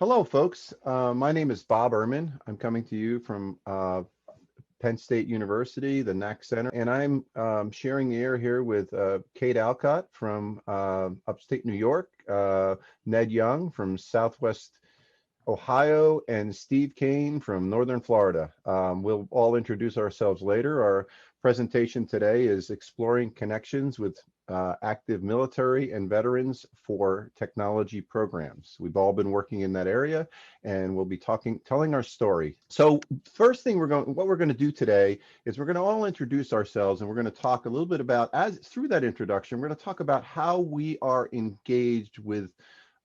Hello, folks. My name is Bob Ehrman. I'm coming to you from Penn State University, the NAC Center, and I'm sharing the air here with Kate Alcott from upstate New York, Ned Young from Southwest Ohio, and Steve Kane from Northern Florida. We'll all introduce ourselves later. Our presentation today is exploring connections with active military and veterans for technology programs. We've all been working in that area, and we'll be telling our story. So first thing what we're going to do today is we're going to all introduce ourselves, and we're going to talk a little bit about, through that introduction, we're going to talk about how we are engaged with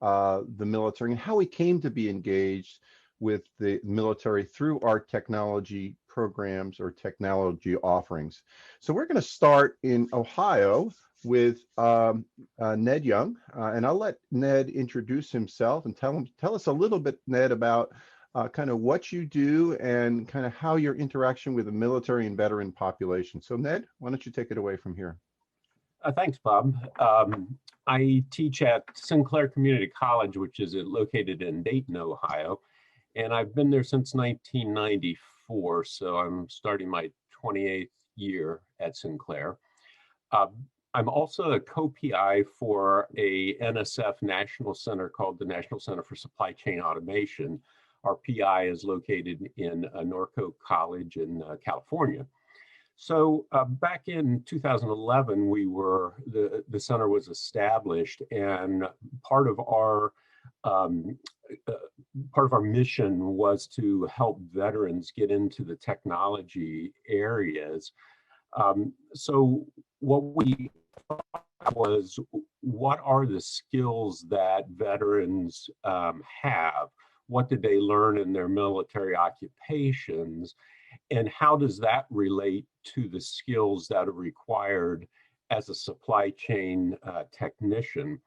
the military and how we came to be engaged with the military through our technology programs or technology offerings. So we're going to start in Ohio with Ned Young, and I'll let Ned introduce himself and tell us a little bit, Ned, about kind of what you do and kind of how your interaction with the military and veteran population. So Ned, why don't you take it away from here? Thanks, Bob. I teach at Sinclair Community College, which is located in Dayton, Ohio, and I've been there since 1994, so I'm starting my 28th year at Sinclair. I'm also a co-PI for a NSF National Center called the National Center for Supply Chain Automation. Our PI is located in Norco College in California. So back in 2011, the center was established, and part of our mission was to help veterans get into the technology areas. So what we thought was, what are the skills that veterans have? What did they learn in their military occupations? And how does that relate to the skills that are required as a supply chain technician?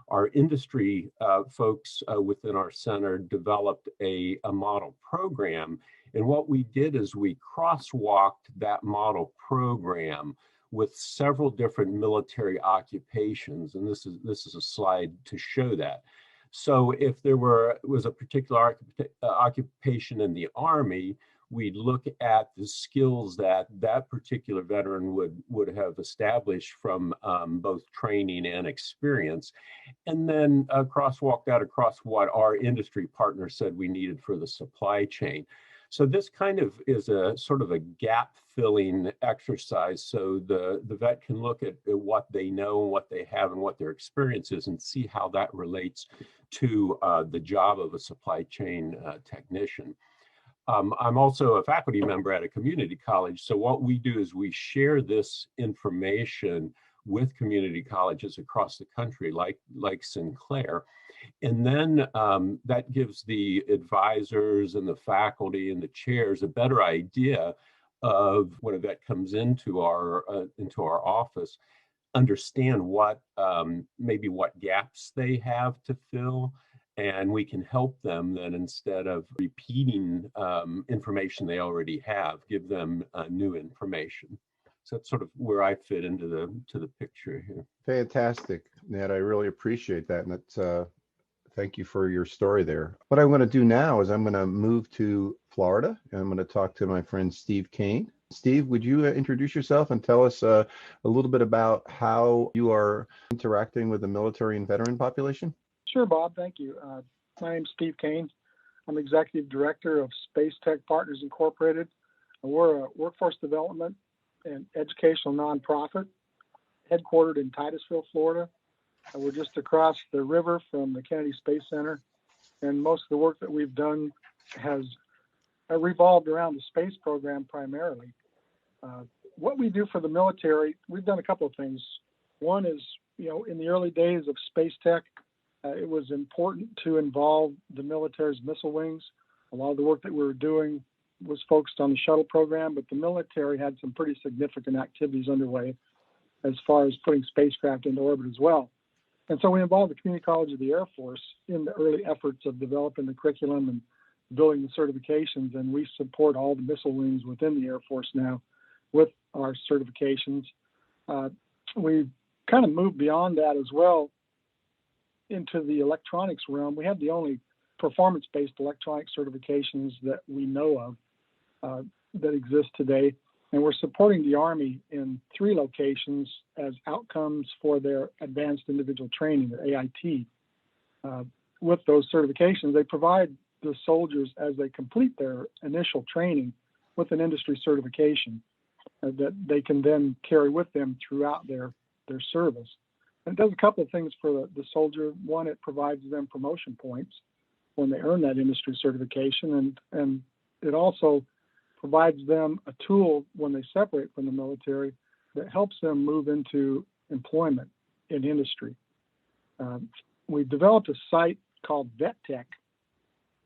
Our industry folks within our center developed a model program. And what we did is we crosswalked that model program with several different military occupations. And this is a slide to show that. So if there was a particular occupation in the Army, we'd look at the skills that that particular veteran would have established from both training and experience, and then crosswalk that across what our industry partners said we needed for the supply chain. So this kind of is a sort of a gap-filling exercise, so the vet can look at what they know, what they have, and what their experience is, and see how that relates to the job of a supply chain technician. I'm also a faculty member at a community college. So what we do is we share this information with community colleges across the country, like Sinclair. And then that gives the advisors and the faculty and the chairs a better idea of when a vet comes into our office, understand maybe what gaps they have to fill. And we can help them then, instead of repeating information they already have, give them new information. So that's sort of where I fit into the picture here. Fantastic, Ned. I really appreciate that. And that's, thank you for your story there. What I'm going to do now is I'm going to move to Florida, and I'm going to talk to my friend Steve Kane. Steve, would you introduce yourself and tell us a little bit about how you are interacting with the military and veteran population? Sure, Bob. Thank you. My name's Steve Kane. I'm Executive Director of HI-TEC Partners Incorporated. We're a workforce development and educational nonprofit headquartered in Titusville, Florida. We're just across the river from the Kennedy Space Center, and most of the work that we've done has revolved around the space program primarily. What we do for the military, we've done a couple of things. One is, in the early days of HI-TEC, it was important to involve the military's missile wings. A lot of the work that we were doing was focused on the shuttle program, but the military had some pretty significant activities underway as far as putting spacecraft into orbit as well. And so we involved the Community College of the Air Force in the early efforts of developing the curriculum and building the certifications, and we support all the missile wings within the Air Force now with our certifications. We've kind of moved beyond that as well into the electronics realm. We have the only performance-based electronic certifications that we know of that exist today. And we're supporting the Army in 3 locations as outcomes for their advanced individual training, their AIT. With those certifications, they provide the soldiers as they complete their initial training with an industry certification that they can then carry with them throughout their service. And it does a couple of things for the soldier. One, it provides them promotion points when they earn that industry certification, and it also provides them a tool when they separate from the military that helps them move into employment in industry. We've developed a site called VetTech,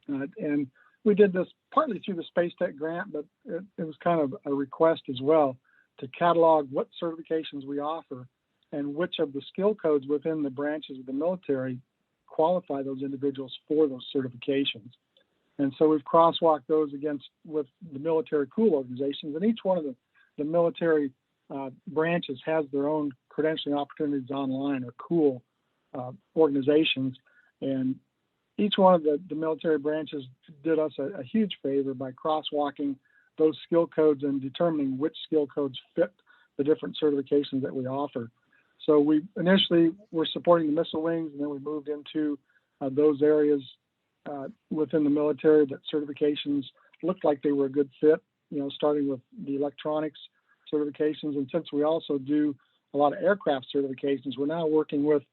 and we did this partly through the Space Tech grant, but it was kind of a request as well to catalog what certifications we offer and which of the skill codes within the branches of the military qualify those individuals for those certifications. And so we've crosswalked those with the military COOL organizations, and each one of the military branches has their own credentialing opportunities online, or COOL organizations. And each one of the military branches did us a huge favor by crosswalking those skill codes and determining which skill codes fit the different certifications that we offer. So we initially were supporting the missile wings, and then we moved into those areas within the military that certifications looked like they were a good fit, starting with the electronics certifications. And since we also do a lot of aircraft certifications, we're now working with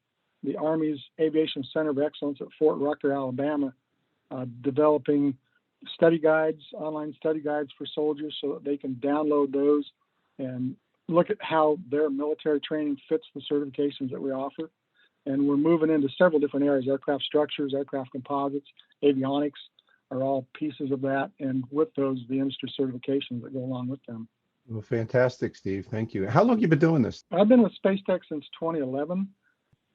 the Army's Aviation Center of Excellence at Fort Rucker, Alabama, developing study guides, online study guides for soldiers so that they can download those and look at how their military training fits the certifications that we offer. And we're moving into several different areas: aircraft structures, aircraft composites, avionics are all pieces of that. And with those, the industry certifications that go along with them. Well, fantastic, Steve. Thank you. How long have you been doing this? I've been with Space Tech since 2011,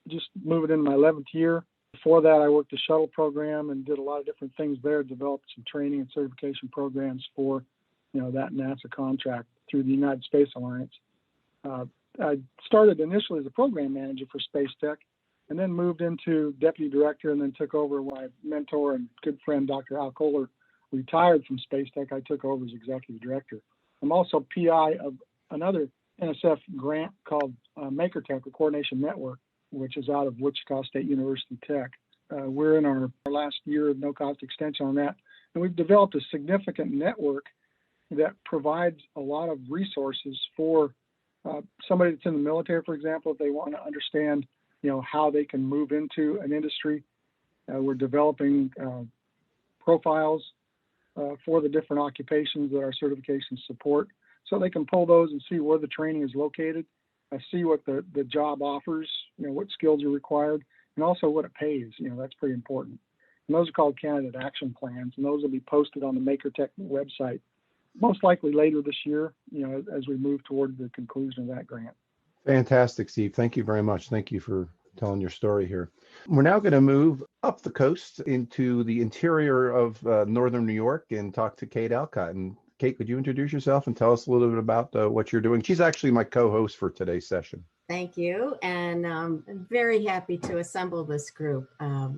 just moving into my 11th year. Before that, I worked the shuttle program and did a lot of different things there, developed some training and certification programs for, that NASA contract through the United Space Alliance. I started initially as a program manager for Space Tech, and then moved into deputy director, and then took over when my mentor and good friend, Dr. Al Kohler, retired from Space Tech. I took over as executive director. I'm also PI of another NSF grant called MakerTech, a coordination network, which is out of Wichita State University Tech. We're in our last year of no-cost extension on that, and we've developed a significant network that provides a lot of resources for somebody that's in the military, for example, if they want to understand, how they can move into an industry. We're developing profiles for the different occupations that our certifications support, so they can pull those and see where the training is located, see what the job offers, what skills are required, and also what it pays. That's pretty important. And those are called candidate action plans, and those will be posted on the MakerTech website, most likely later this year, as we move toward the conclusion of that grant. Fantastic, Steve. Thank you very much. Thank you for telling your story here. We're now going to move up the coast into the interior of northern New York and talk to Kate Alcott. And Kate, could you introduce yourself and tell us a little bit about what you're doing? She's actually my co-host for today's session. Thank you. And I'm very happy to assemble this group.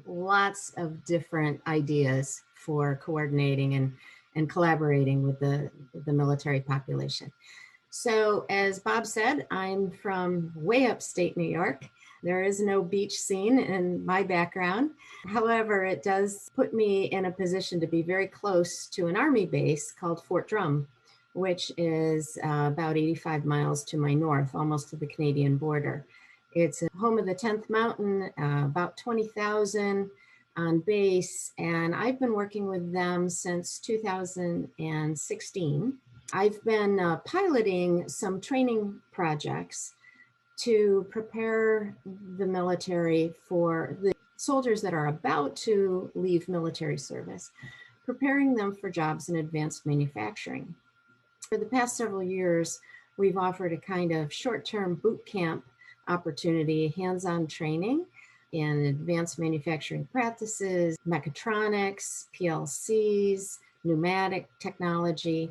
Lots of different ideas for coordinating and collaborating with the military population. So as Bob said, I'm from way upstate New York. There is no beach scene in my background. However, it does put me in a position to be very close to an Army base called Fort Drum, which is about 85 miles to my north, almost to the Canadian border. It's home of the 10th Mountain, about 20,000 on base, and I've been working with them since 2016. I've been piloting some training projects to prepare the military for the soldiers that are about to leave military service, preparing them for jobs in advanced manufacturing. For the past several years, we've offered a kind of short-term boot camp opportunity, hands-on training in advanced manufacturing practices, mechatronics, PLCs, pneumatic technology.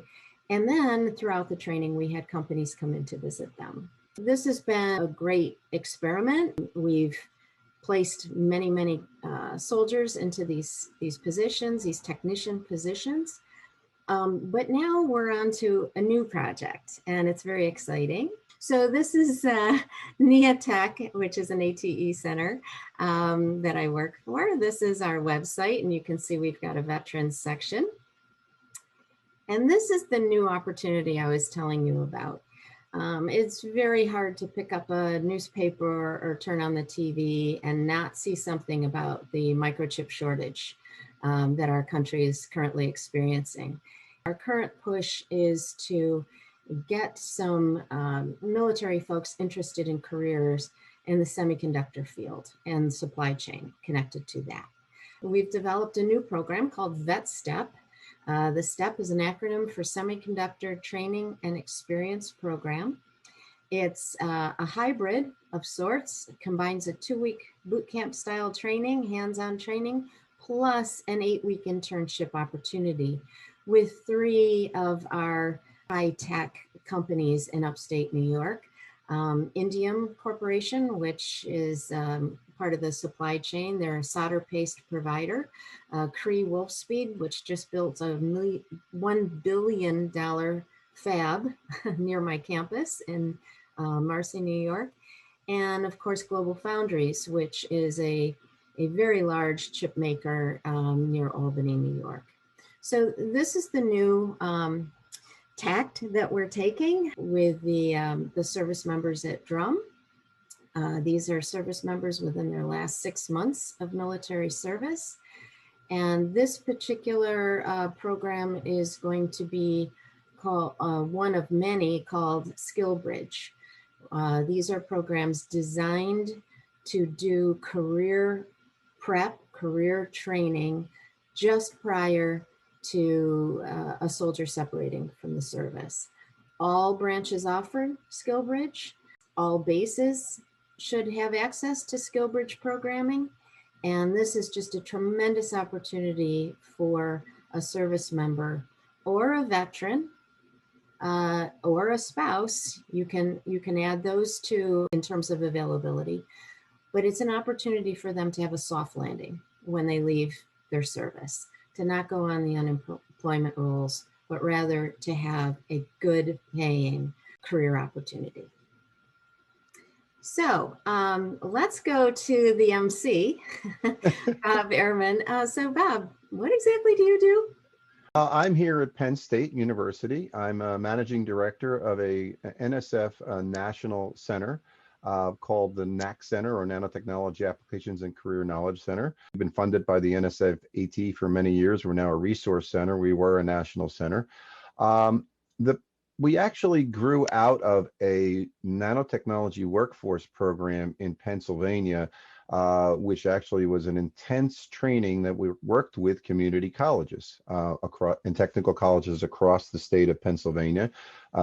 And then throughout the training, we had companies come in to visit them. This has been a great experiment. We've placed many soldiers into these positions, these technician positions. But now we're on to a new project, and it's very exciting. So this is HI-TEC, which is an ATE center that I work for. This is our website, and you can see we've got a veterans section. And this is the new opportunity I was telling you about. It's very hard to pick up a newspaper or turn on the TV and not see something about the microchip shortage that our country is currently experiencing. Our current push is to get some military folks interested in careers in the semiconductor field and supply chain connected to that. We've developed a new program called VetStep. The STEP is an acronym for Semiconductor Training and Experience Program. It's a hybrid of sorts. It combines a 2-week boot camp style training, hands-on training, plus an 8-week internship opportunity with 3 of our HI-TEC companies in upstate New York. Indium Corporation, which is part of the supply chain. They're a solder paste provider. Cree Wolfspeed, which just built a $1 billion fab near my campus in Marcy, New York. And of course, Global Foundries, which is a very large chip maker near Albany, New York. So this is the new tact that we're taking with the service members at Drum. These are service members within their last 6 months of military service. And this particular program is going to be called one of many called Skill Bridge. These are programs designed to do career prep, career training just prior to a soldier separating from the service. All branches offer Skill Bridge. All bases should have access to Skill Bridge programming. And this is just a tremendous opportunity for a service member or a veteran or a spouse. You can add those two in terms of availability, but it's an opportunity for them to have a soft landing when they leave their service, to not go on the unemployment rolls, but rather to have a good paying career opportunity. So let's go to the MC, Bob Ehrman. So Bob, what exactly do you do? I'm here at Penn State University. I'm a managing director of a NSF national center called the NAC Center, or Nanotechnology Applications and Career Knowledge Center. We've been funded by the NSF AT for many years. We're now a resource center. We were a national center. We actually grew out of a nanotechnology workforce program in Pennsylvania, which actually was an intense training that we worked with community colleges and technical colleges across the state of Pennsylvania.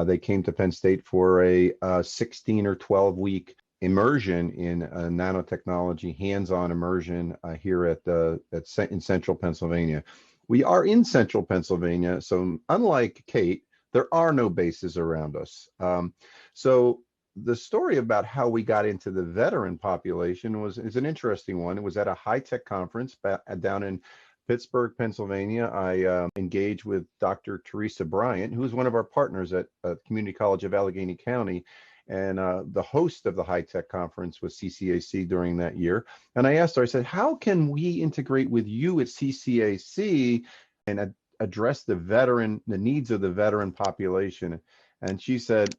They came to Penn State for a 16 or 12-week immersion in nanotechnology, hands-on immersion here in central Pennsylvania. We are in central Pennsylvania, so unlike Kate, there are no bases around us. So the story about how we got into the veteran population is an interesting one. It was at a HI-TEC conference down in Pittsburgh, Pennsylvania. I engaged with Dr. Teresa Bryant, who is one of our partners at Community College of Allegheny County. And the host of the HI-TEC conference was CCAC during that year. And I asked her, I said, how can we integrate with you at CCAC and address the needs of the veteran population? And she said,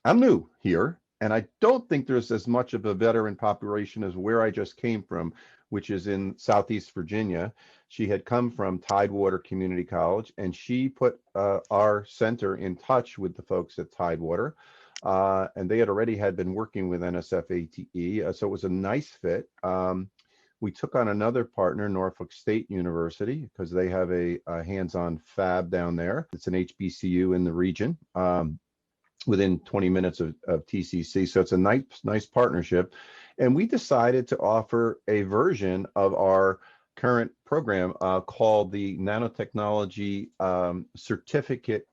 I'm new here, and I don't think there's as much of a veteran population as where I just came from, which is in Southeast Virginia. She had come from Tidewater Community College, and she put our center in touch with the folks at Tidewater, and they had been working with NSF ATE, so it was a nice fit. We took on another partner, Norfolk State University, because they have a hands-on fab down there. It's an HBCU in the region, within 20 minutes of TCC. So it's a nice partnership. And we decided to offer a version of our current program called the Nanotechnology Certificate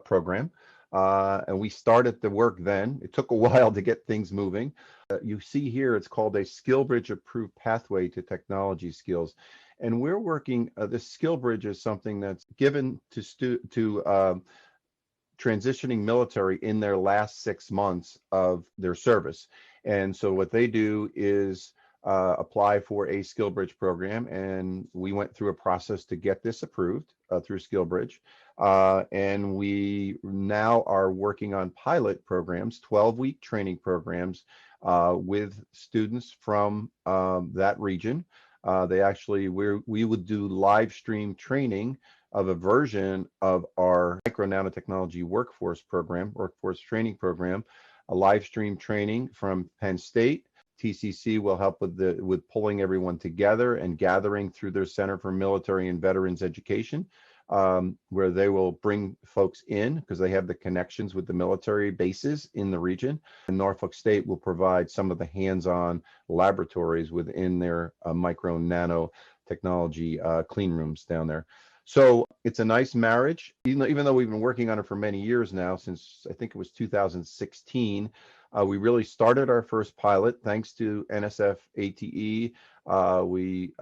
Program. And we started the work then. It took a while to get things moving. You see here, it's called a SkillBridge approved pathway to technology skills. And we're working, this SkillBridge is something that's given to transitioning military in their last 6 months of their service. And so what they do is apply for a SkillBridge program, and we went through a process to get this approved through SkillBridge. And we now are working on pilot programs, 12-week training programs with students from that region. We would do live stream training of a version of our micro nanotechnology workforce training program, a live stream training from Penn State. TCC will help with pulling everyone together and gathering through their Center for Military and Veterans Education, where they will bring folks in because they have the connections with the military bases in the region. And Norfolk State will provide some of the hands-on laboratories within their micro nanotechnology clean rooms down there. So it's a nice marriage, even though we've been working on it for many years now, since I think it was 2016. We really started our first pilot thanks to NSF ATE. We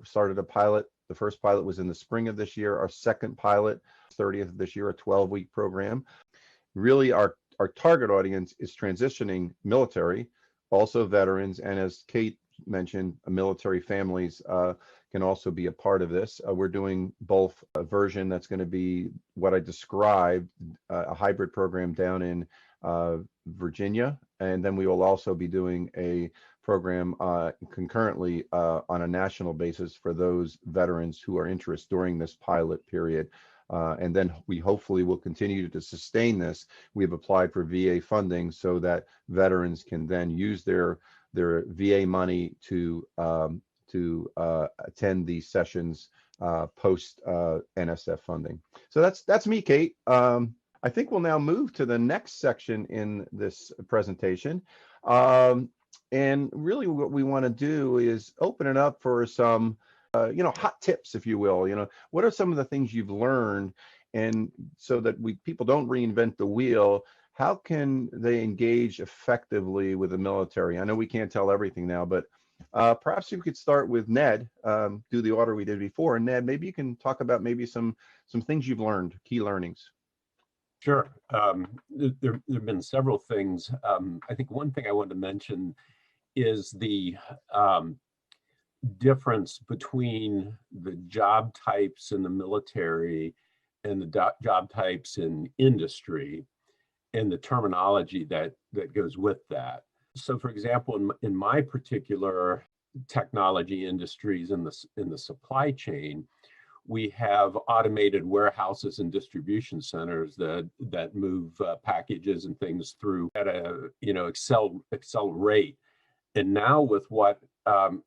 started a pilot. The first pilot was in the spring of this year. Our second pilot, 30th of this year, a 12-week program. Really, our target audience is transitioning military, also veterans, and as Kate mentioned, military families can also be a part of this. We're doing both a version that's going to be what I described, a hybrid program down in Virginia, and then we will also be doing a program concurrently on a national basis for those veterans who are interested during this pilot period. And then we hopefully will continue to sustain this. We've applied for VA funding so that veterans can then use their VA money to attend these sessions post NSF funding. So that's me, Kate. I think we'll now move to the next section in this presentation. And really what we want to do is open it up for some hot tips, if you will. What are some of the things you've learned, and so that people don't reinvent the wheel? How can they engage effectively with the military? I know we can't tell everything now, but perhaps we could start with Ned, do the order we did before. And Ned, maybe you can talk about maybe some things you've learned, key learnings. Sure. There have been several things. I think one thing I wanted to mention is the difference between the job types in the military and the job types in industry, and the terminology that goes with that. So, for example, in my particular technology industries in the supply chain, we have automated warehouses and distribution centers that move packages and things through at a excel rate. And now with what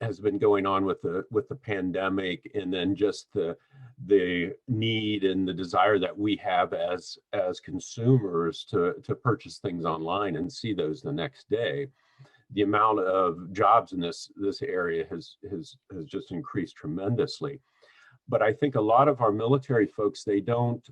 has been going on with the pandemic, and then just the need and the desire that we have as consumers to purchase things online and see those the next day, the amount of jobs in this area has just increased tremendously. But I think a lot of our military folks, they don't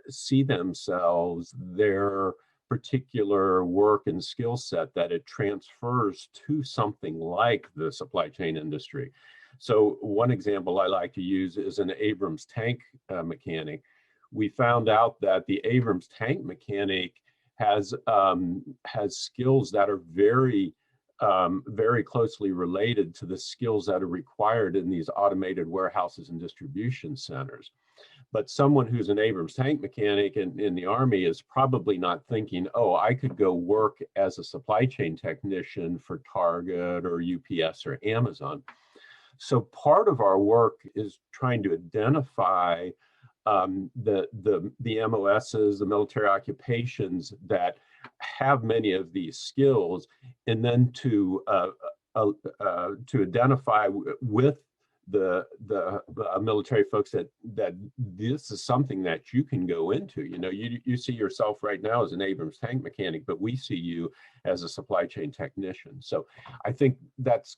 see themselves, their particular work and skill set, that it transfers to something like the supply chain industry. So one example I like to use is an Abrams tank mechanic. We found out that the Abrams tank mechanic has skills that are very closely related to the skills that are required in these automated warehouses and distribution centers. But someone who's an Abrams tank mechanic in the Army is probably not thinking, oh, I could go work as a supply chain technician for Target or UPS or Amazon. So part of our work is trying to identify the MOSs, the military occupations that have many of these skills, and then to identify with the military folks that this is something that you can go into. You see yourself right now as an Abrams tank mechanic, but we see you as a supply chain technician. So I think that's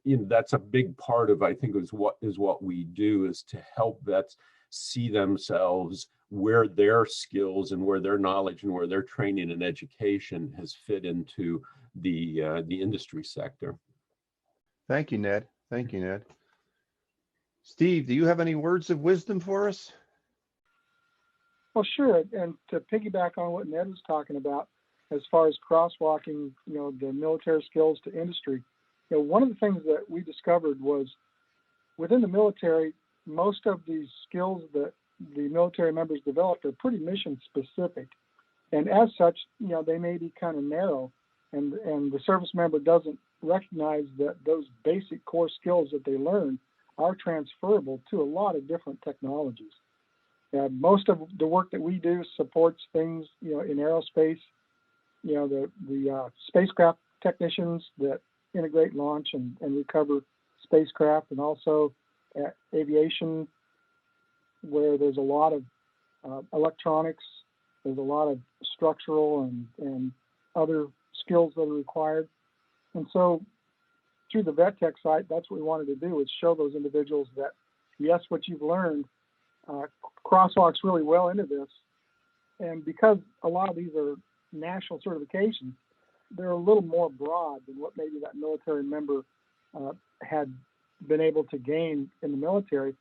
a big part of, I think, is what we do, is to help vets see themselves where their skills and where their knowledge and where their training and education has fit into the industry sector. Thank you, Ned. Thank you, Ned. Steve, do you have any words of wisdom for us? Well, sure. And to piggyback on what Ned was talking about, as far as crosswalking, the military skills to industry, one of the things that we discovered was within the military, most of these skills that the military members developed are pretty mission specific. And as such, they may be kind of narrow, and the service member doesn't recognize that those basic core skills that they learn are transferable to a lot of different technologies. Most of the work that we do supports things, in aerospace, the spacecraft technicians that integrate, launch, and recover spacecraft, and also aviation, where there's a lot of electronics, there's a lot of structural and other skills that are required. And so through the VetTech site, that's what we wanted to do, is show those individuals that, yes, what you've learned crosswalks really well into this. And because a lot of these are national certifications, they're a little more broad than what maybe that military member had been able to gain in the military.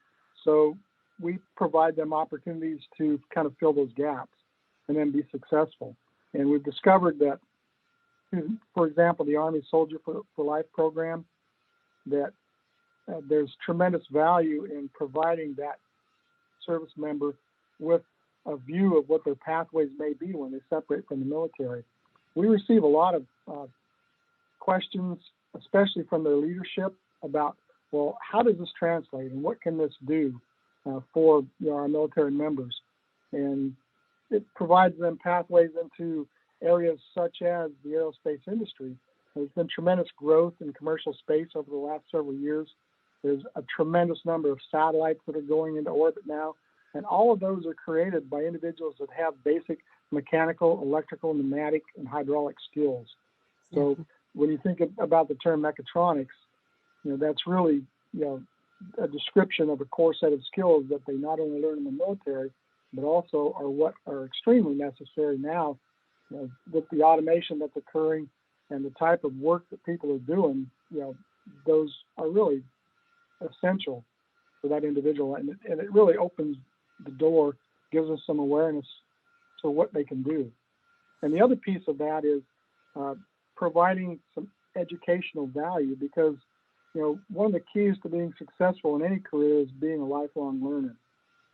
So we provide them opportunities to kind of fill those gaps and then be successful. And we've discovered that, for example, the Army Soldier for Life program, that there's tremendous value in providing that service member with a view of what their pathways may be when they separate from the military. We receive a lot of questions, especially from their leadership, about, well, how does this translate and what can this do for our military members? And it provides them pathways into areas such as the aerospace industry. There's been tremendous growth in commercial space over the last several years. There's a tremendous number of satellites that are going into orbit now, and all of those are created by individuals that have basic mechanical, electrical, pneumatic, and hydraulic skills. So when you think about the term mechatronics, that's really, a description of a core set of skills that they not only learn in the military, but also are what are extremely necessary now, with the automation that's occurring and the type of work that people are doing. Those are really essential for that individual, and it really opens the door, gives us some awareness to what they can do. And the other piece of that is providing some educational value, because one of the keys to being successful in any career is being a lifelong learner.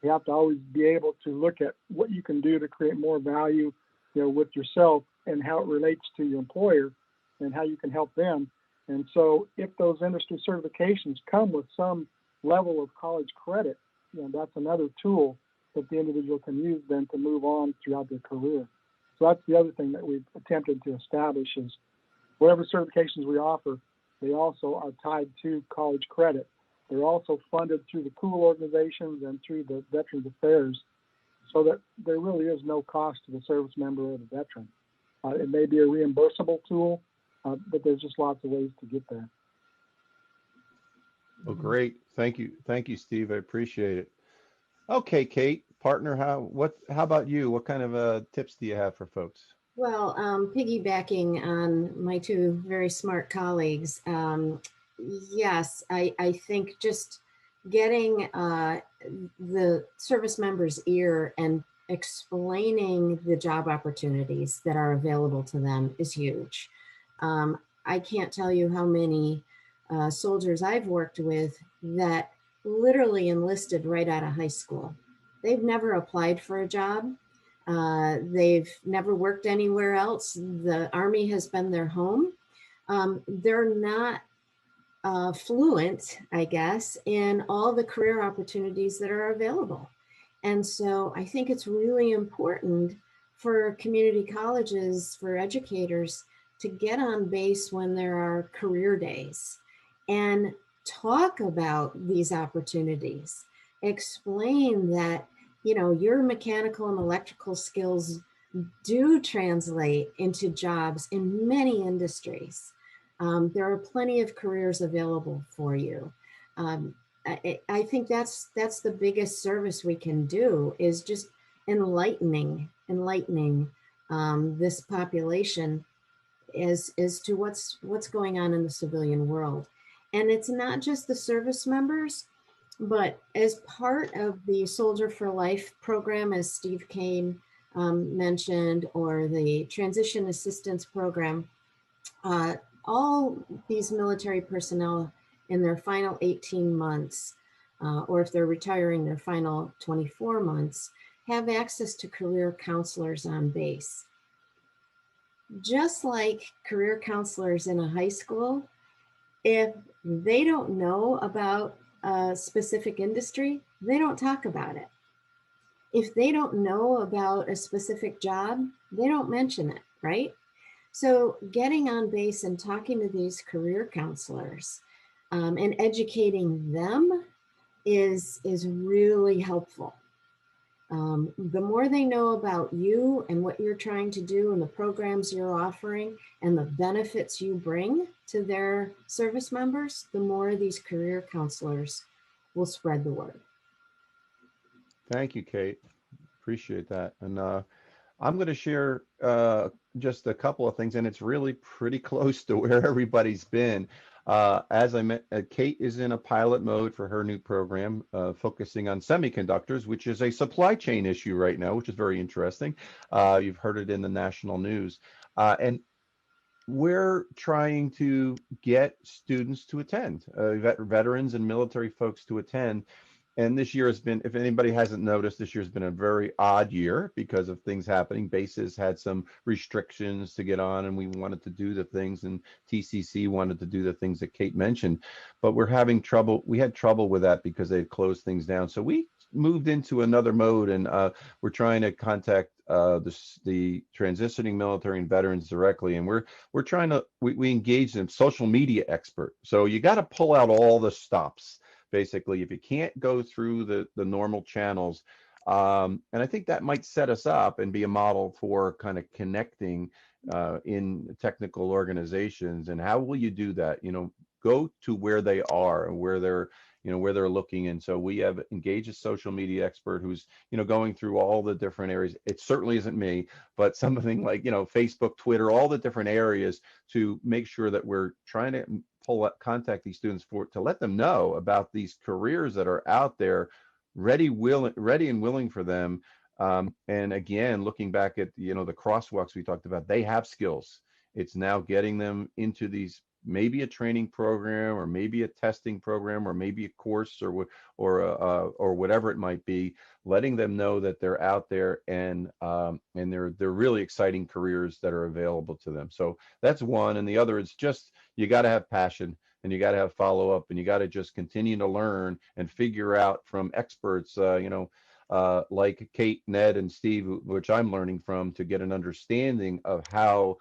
You have to always be able to look at what you can do to create more value, with yourself and how it relates to your employer and how you can help them. And so if those industry certifications come with some level of college credit, that's another tool that the individual can use then to move on throughout their career. So that's the other thing that we've attempted to establish, is whatever certifications we offer, they also are tied to college credit. They're also funded through the pool organizations and through the Veterans Affairs, so that there really is no cost to the service member or the veteran. It may be a reimbursable tool, but there's just lots of ways to get there. Well, great. Thank you. Thank you, Steve. I appreciate it. Okay, Kate, partner, how about you? What kind of tips do you have for folks? Well, piggybacking on my two very smart colleagues, yes, I think just getting the service member's ear and explaining the job opportunities that are available to them is huge. I can't tell you how many soldiers I've worked with that literally enlisted right out of high school. They've never applied for a job. They've never worked anywhere else. The Army has been their home. They're not fluent, I guess, in all the career opportunities that are available. And so I think it's really important for community colleges, for educators, to get on base when there are career days and talk about these opportunities. Explain that, your mechanical and electrical skills do translate into jobs in many industries. There are plenty of careers available for you. I think that's the biggest service we can do, is just enlightening this population as to what's going on in the civilian world. And it's not just the service members, but as part of the Soldier for Life program, as Steve Kane mentioned, or the Transition Assistance Program, all these military personnel in their final 18 months, or if they're retiring, their final 24 months, have access to career counselors on base. Just like career counselors in a high school, if they don't know about a specific industry, they don't talk about it. If they don't know about a specific job, they don't mention it, right? So getting on base and talking to these career counselors and educating them is really helpful. The more they know about you and what you're trying to do and the programs you're offering and the benefits you bring to their service members, the more these career counselors will spread the word. Thank you, Kate. Appreciate that. And I'm going to share just a couple of things, and it's really pretty close to where everybody's been. As I met, Kate is in a pilot mode for her new program, focusing on semiconductors, which is a supply chain issue right now, which is very interesting. You've heard it in the national news. And we're trying to get students to attend, veterans and military folks to attend. And this year has been, if anybody hasn't noticed, this year's been a very odd year because of things happening. Bases had some restrictions to get on, and we wanted to do the things, and TCC wanted to do the things that Kate mentioned. But we're having trouble. We had trouble with that because they've closed things down. So we moved into another mode, and we're trying to contact the transitioning military and veterans directly, and we're trying to we engage them, social media expert. So you got to pull out all the stops. Basically, if you can't go through the normal channels, and I think that might set us up and be a model for kind of connecting in technical organizations. And how will you do that? Go to where they are and where they're looking. And so we have engaged a social media expert who's going through all the different areas. It certainly isn't me, but something like Facebook, Twitter, all the different areas to make sure that we're trying to contact these students to let them know about these careers that are out there, ready and willing for them. And again, looking back at the crosswalks we talked about, they have skills. It's now getting them into these, maybe a training program, or maybe a testing program, or maybe a course, or whatever it might be, letting them know that they're out there, and they're really exciting careers that are available to them. So that's one. And the other is just, you got to have passion, and you got to have follow-up, and you got to just continue to learn and figure out from experts, like Kate, Ned, and Steve, which I'm learning from, to get an understanding of how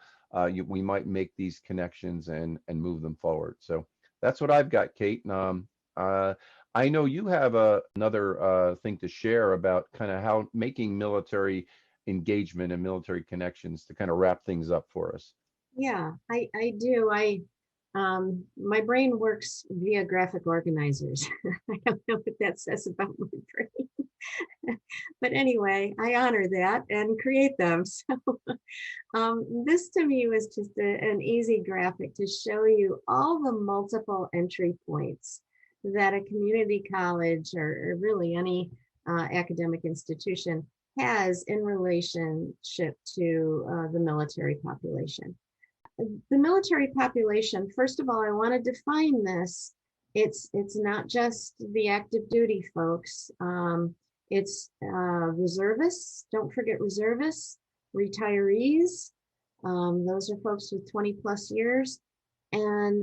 we might make these connections and move them forward. So that's what I've got, Kate. I know you have another thing to share about kind of how making military engagement and military connections, to kind of wrap things up for us. Yeah, I do. My brain works via graphic organizers. I don't know what that says about my brain. But anyway, I honor that and create them. So this to me was just an easy graphic to show you all the multiple entry points that a community college, or really any academic institution, has in relationship to the military population. The military population, first of all, I want to define this. It's not just the active duty folks. It's reservists. Don't forget reservists, retirees. Those are folks with 20 plus years, and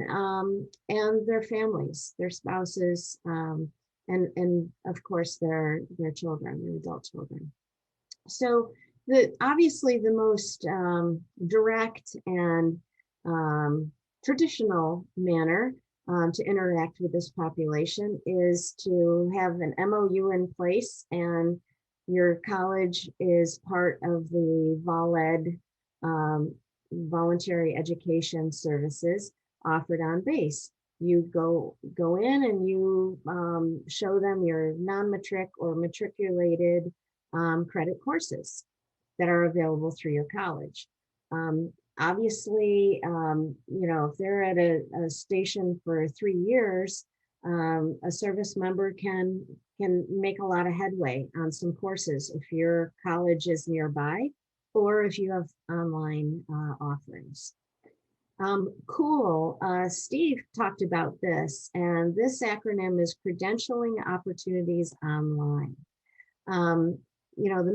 their families, their spouses, and of course their children, their adult children. So obviously the most direct and traditional manner to interact with this population is to have an MOU in place, and your college is part of the VOLED, voluntary education services offered on base. You go in and you show them your non-matric or matriculated credit courses that are available through your college. Obviously, if they're at a station for 3 years, a service member can make a lot of headway on some courses if your college is nearby or if you have online offerings. Cool. Steve talked about this, and this acronym is Credentialing Opportunities Online. The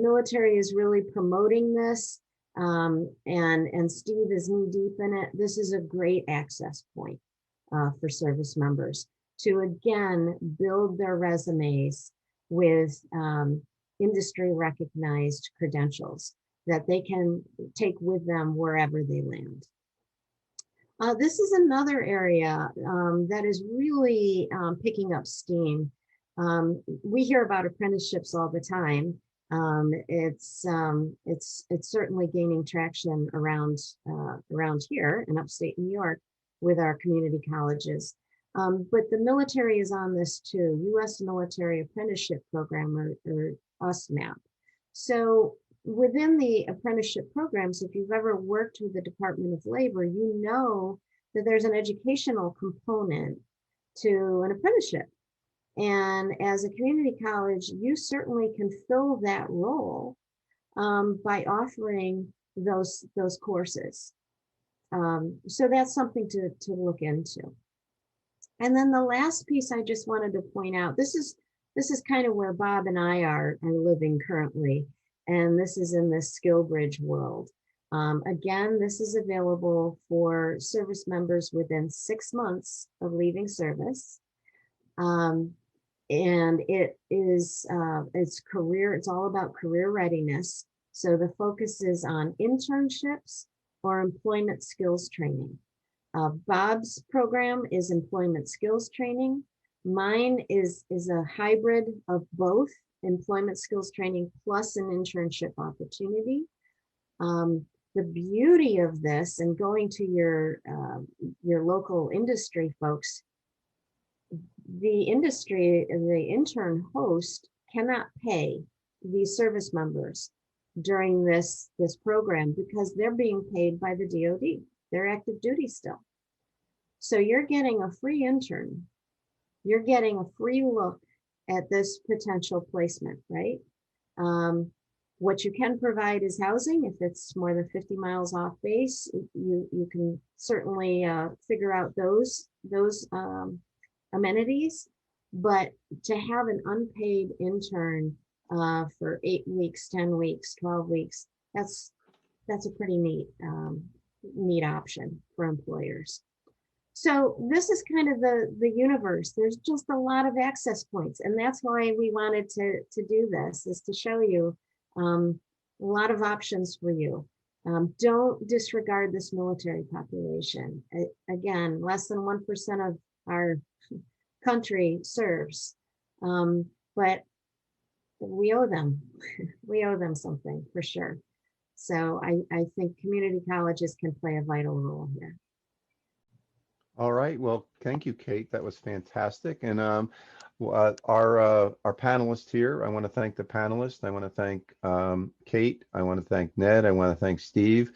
military is really promoting this, and Steve is knee deep in it. This is a great access point for service members to, again, build their resumes with industry recognized credentials that they can take with them wherever they land. This is another area that is really picking up steam. We hear about apprenticeships all the time. It's certainly gaining traction around here in upstate New York with our community colleges. But the military is on this too. U.S. Military Apprenticeship Program, or USMAP. So within the apprenticeship programs, if you've ever worked with the Department of Labor, you know that there's an educational component to an apprenticeship. And as a community college, you certainly can fill that role by offering those courses. So that's something to look into. And then the last piece I just wanted to point out, this is kind of where Bob and I are living currently. And this is in the SkillBridge world. Again, this is available for service members within 6 months of leaving service. And it is, it's all about career readiness. So the focus is on internships or employment skills training. Bob's program is employment skills training. Mine is a hybrid of both employment skills training plus an internship opportunity. The beauty of this, and going to your local industry folks, the intern host cannot pay these service members during this program because they're being paid by the DoD. They're active duty still. So you're getting a free intern. You're getting a free look at this potential placement, right? What you can provide is housing. If it's more than 50 miles off base, you can certainly figure out those amenities. But to have an unpaid intern for 8 weeks, 10 weeks, 12 weeks, that's a pretty neat option for employers. So this is kind of the universe. There's just a lot of access points, and that's why we wanted to do this, is to show you a lot of options for you. Don't disregard this military population. Again, less than 1% of our country serves, but we owe them. We owe them something for sure. So I think community colleges can play a vital role here. All right. Well, thank you, Kate. That was fantastic. And our panelists here, I want to thank the panelists. I want to thank Kate. I want to thank Ned. I want to thank Steve.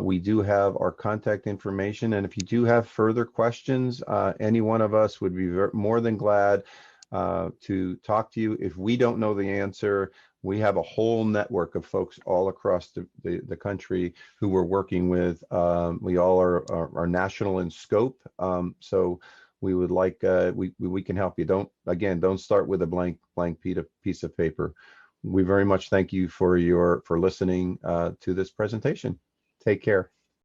We do have our contact information. And if you do have further questions, any one of us would be more than glad to talk to you. If we don't know the answer, we have a whole network of folks all across the country who we're working with. We all are national in scope. So we would like, we can help you. Don't start with a blank piece of paper. We very much thank you for listening to this presentation. Take care.